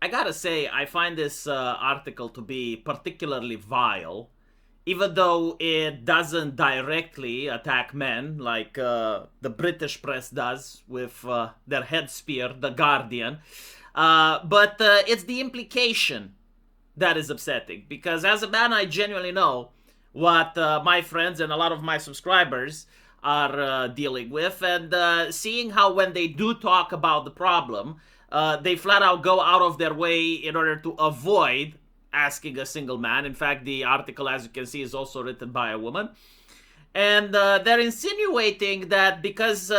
I gotta say, I find this article to be particularly vile, even though it doesn't directly attack men like the British press does with their head spear, The Guardian. But it's the implication that is upsetting, because as a man, I genuinely know what my friends and a lot of my subscribers are dealing with, and seeing how when they do talk about the problem, they flat out go out of their way in order to avoid asking a single man. In fact, the article, as you can see, is also written by a woman. And they're insinuating that because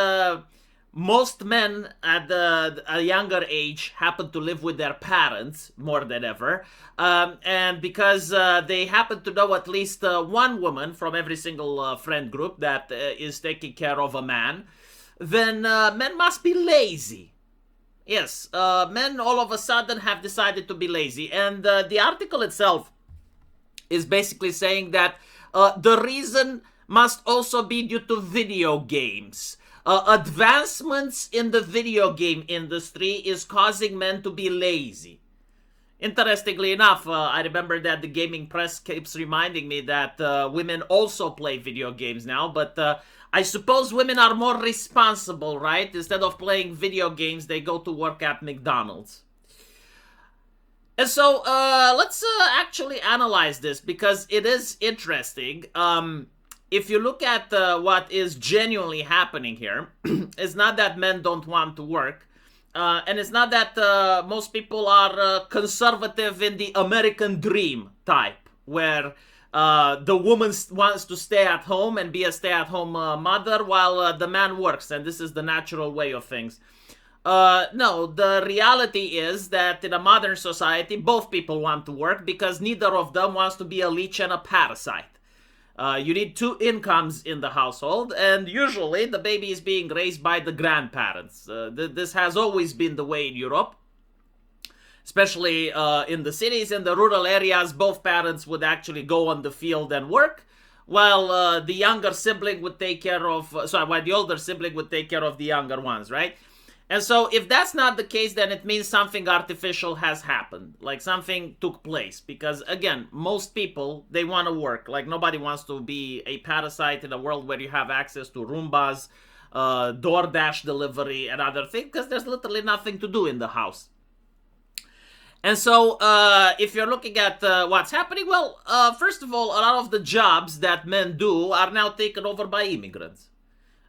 most men at a younger age happen to live with their parents more than ever, and because they happen to know at least one woman from every single friend group that is taking care of a man, then men must be lazy. Yes, men all of a sudden have decided to be lazy. And the article itself is basically saying that the reason must also be due to video games. Advancements in the video game industry is causing men to be lazy. Interestingly enough, I remember that the gaming press keeps reminding me that women also play video games now, but I suppose women are more responsible, right? Instead of playing video games, they go to work at McDonald's. And so let's actually analyze this, because it is interesting. If you look at what is genuinely happening here, it's not that men don't want to work. And it's not that most people are conservative in the American dream type, where the woman wants to stay at home and be a stay-at-home mother while the man works, and this is the natural way of things. No, the reality is that in a modern society, both people want to work because neither of them wants to be a leech and a parasite. You need two incomes in the household, and usually the baby is being raised by the grandparents. This has always been the way in Europe, especially in the cities. In the rural areas, both parents would actually go on the field and work, while the younger sibling would take care of, while the older sibling would take care of the younger ones, right? And so if that's not the case, then it means something artificial has happened, like something took place. Because again, most people, they want to work. Like nobody wants to be a parasite in a world where you have access to Roombas, DoorDash delivery, and other things, because there's literally nothing to do in the house. And so if you're looking at what's happening, well, first of all, a lot of the jobs that men do are now taken over by immigrants.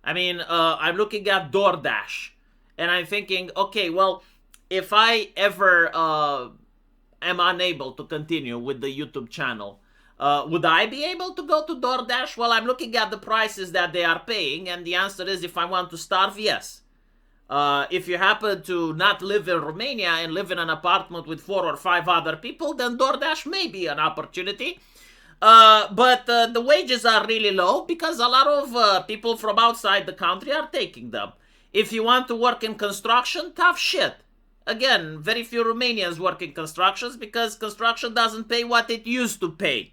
I mean, I'm looking at DoorDash. And I'm thinking, okay, well, if I ever am unable to continue with the YouTube channel, would I be able to go to DoorDash? Well, I'm looking at the prices that they are paying, and the answer is, if I want to starve, yes. If you happen to not live in Romania and live in an apartment with 4 or 5 other people, then DoorDash may be an opportunity. But the wages are really low because a lot of people from outside the country are taking them. If you want to work in construction, tough shit. Again, very few Romanians work in constructions because construction doesn't pay what it used to pay.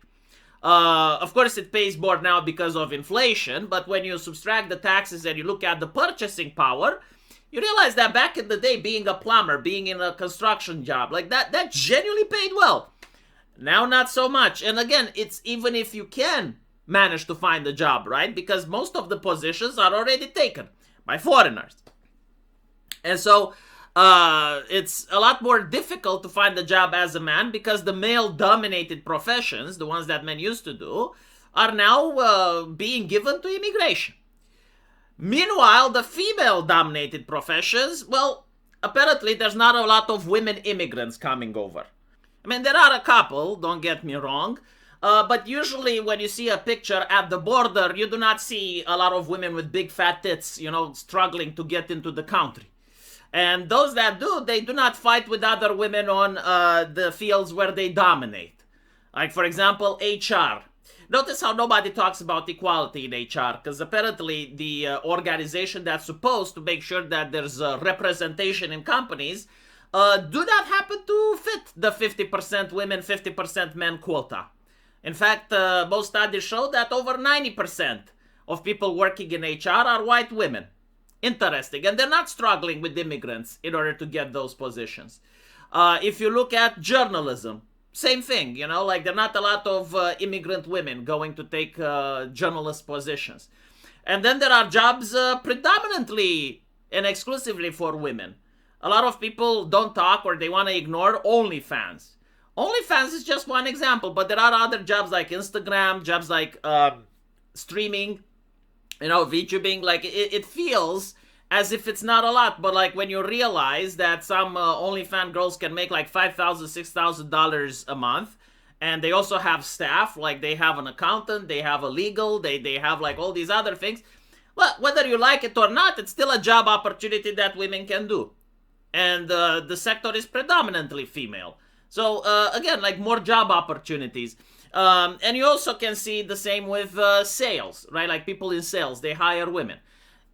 Of course, it pays more now because of inflation, but when you subtract the taxes and you look at the purchasing power, you realize that back in the day, being a plumber, being in a construction job, like that genuinely paid well. Now, not so much. And again, it's even if you can manage to find a job, right? Because most of the positions are already taken by foreigners. And so it's a lot more difficult to find a job as a man because the male-dominated professions, the ones that men used to do, are now being given to immigration. Meanwhile, the female-dominated professions, well, apparently there's not a lot of women immigrants coming over. I mean, there are a couple, don't get me wrong, but usually when you see a picture at the border, you do not see a lot of women with big fat tits, struggling to get into the country. And those that do, they do not fight with other women on the fields where they dominate. Like, for example, HR. Notice how nobody talks about equality in HR, because apparently the organization that's supposed to make sure that there's representation in companies do not happen to fit the 50% women, 50% men quota. In fact, most studies show that over 90% of people working in HR are white women. Interesting. And they're not struggling with immigrants in order to get those positions. If you look at journalism, same thing, you know, like there are not a lot of immigrant women going to take journalist positions. And then there are jobs predominantly and exclusively for women. A lot of people don't talk or they want to ignore OnlyFans. OnlyFans is just one example, but there are other jobs like Instagram, jobs like streaming, you know, VTubing. Like it feels as if it's not a lot, but like when you realize that some OnlyFans girls can make like $5,000, $6,000 a month, and they also have staff, like they have an accountant, they have a legal, they have like all these other things. Well, whether you like it or not, it's still a job opportunity that women can do. And the sector is predominantly female. So again, like more job opportunities. And you also can see the same with sales, right? Like people in sales, they hire women.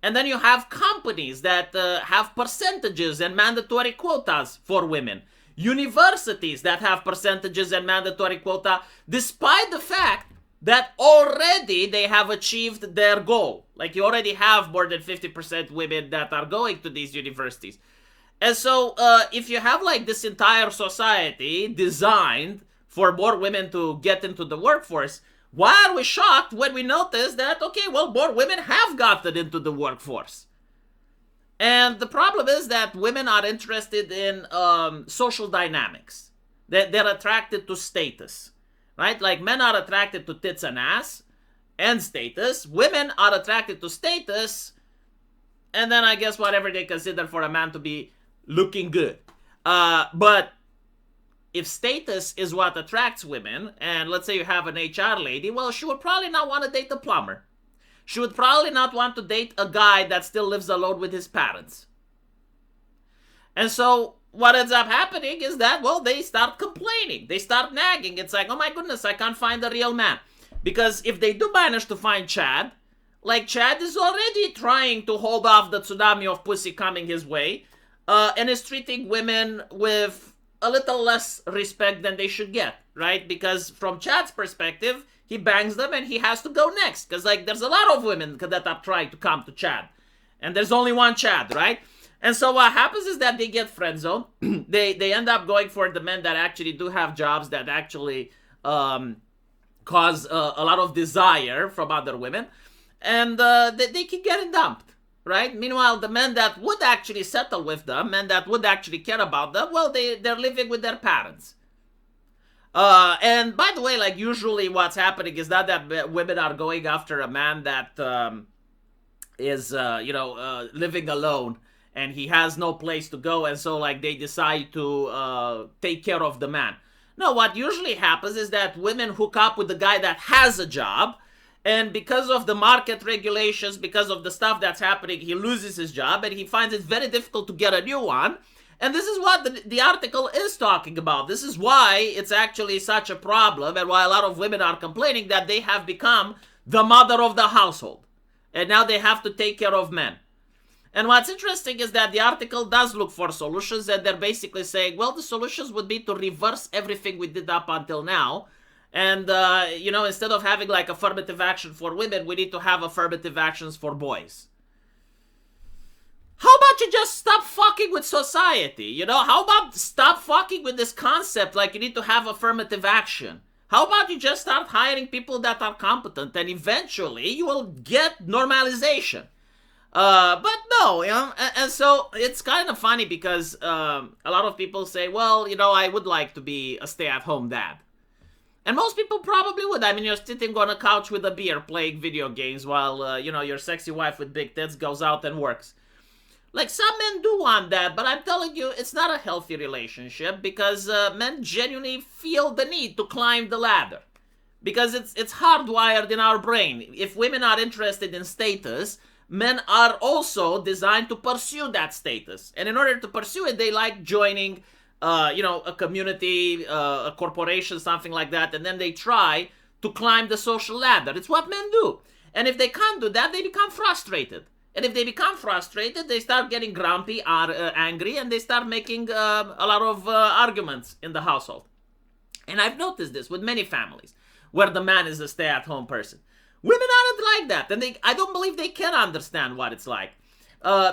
And then you have companies that have percentages and mandatory quotas for women. Universities that have percentages and mandatory quota, despite the fact that already they have achieved their goal. Like you already have more than 50% women that are going to these universities. And so if you have like this entire society designed for more women to get into the workforce, why are we shocked when we notice that, okay, well, more women have gotten into the workforce? And the problem is that women are interested in social dynamics. They're attracted to status, right? Like men are attracted to tits and ass and status. Women are attracted to status and then I guess whatever they consider for a man to be looking good. But if status is what attracts women, and let's say you have an HR lady, well, she would probably not want to date a plumber. She would probably not want to date a guy that still lives alone with his parents. And so what ends up happening is that, well, they start complaining. They start nagging. It's like, oh my goodness, I can't find a real man. Because if they do manage to find Chad, like Chad is already trying to hold off the tsunami of pussy coming his way, and is treating women with a little less respect than they should get, right? Because from Chad's perspective, he bangs them and he has to go next. Because, like, there's a lot of women that are trying to come to Chad. And there's only one Chad, right? And so what happens is that they get friend zoned. they end up going for the men that actually do have jobs that actually cause a lot of desire from other women. And they keep getting dumped, right? Meanwhile, the men that would actually settle with them and that would actually care about them, well, they're living with their parents. And by the way, like usually what's happening is not that women are going after a man that is, living alone and he has no place to go. And so like they decide to take care of the man. No, what usually happens is that women hook up with the guy that has a job. And because of the market regulations, because of the stuff that's happening, he loses his job and he finds it very difficult to get a new one. And this is what the article is talking about. This is why it's actually such a problem and why a lot of women are complaining that they have become the mother of the household. And now they have to take care of men. And what's interesting is that the article does look for solutions and they're basically saying, well, the solutions would be to reverse everything we did up until now. And, instead of having like affirmative action for women, we need to have affirmative actions for boys. How about you just stop fucking with society? How about stop fucking with this concept like you need to have affirmative action? How about you just start hiring people that are competent and eventually you will get normalization? But no, and so it's kind of funny because a lot of people say, well, I would like to be a stay-at-home dad. And most people probably would. I mean, you're sitting on a couch with a beer playing video games while, your sexy wife with big tits goes out and works. Like, some men do want that, but I'm telling you, it's not a healthy relationship because men genuinely feel the need to climb the ladder. Because it's hardwired in our brain. If women are interested in status, men are also designed to pursue that status. And in order to pursue it, they like joining a community, a corporation, something like that, and then they try to climb the social ladder. It's what men do. And if they can't do that, they become frustrated. And if they become frustrated, they start getting grumpy or angry, and they start making a lot of arguments in the household. And I've noticed this with many families, where the man is a stay-at-home person. Women aren't like that, and I don't believe they can understand what it's like.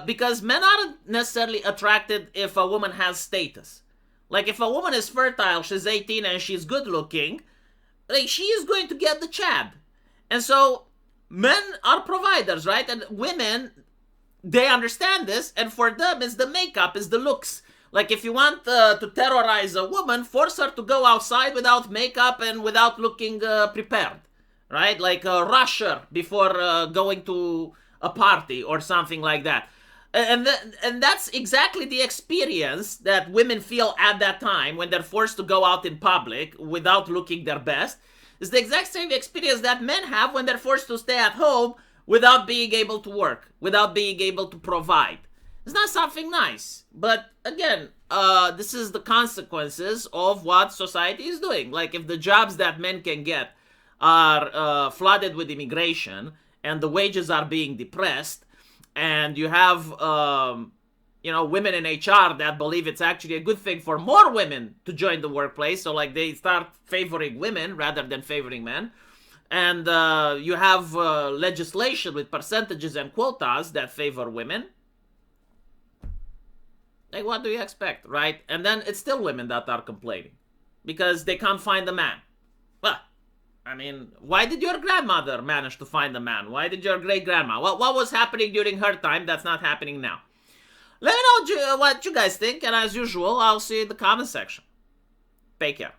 Because men aren't necessarily attracted if a woman has status. Like, if a woman is fertile, she's 18 and she's good looking, like, she is going to get the chad. And so men are providers, right? And women, they understand this, and for them, it's the makeup, it's the looks. Like, if you want to terrorize a woman, force her to go outside without makeup and without looking prepared, right? Like, rush her before going to a party or something like that. And that's exactly the experience that women feel at that time when they're forced to go out in public without looking their best. It's the exact same experience that men have when they're forced to stay at home without being able to work, without being able to provide. It's not something nice. But again, this is the consequences of what society is doing. Like, if the jobs that men can get are flooded with immigration and the wages are being depressed, and you have women in HR that believe it's actually a good thing for more women to join the workplace, so like they start favoring women rather than favoring men, and you have legislation with percentages and quotas that favor women. Like, what do you expect, right? And then it's still women that are complaining because they can't find a man. Well, I mean, why did your grandmother manage to find a man? Why did your great-grandma? What was happening during her time that's not happening now? Let me know what you guys think, and as usual, I'll see you in the comment section. Take care.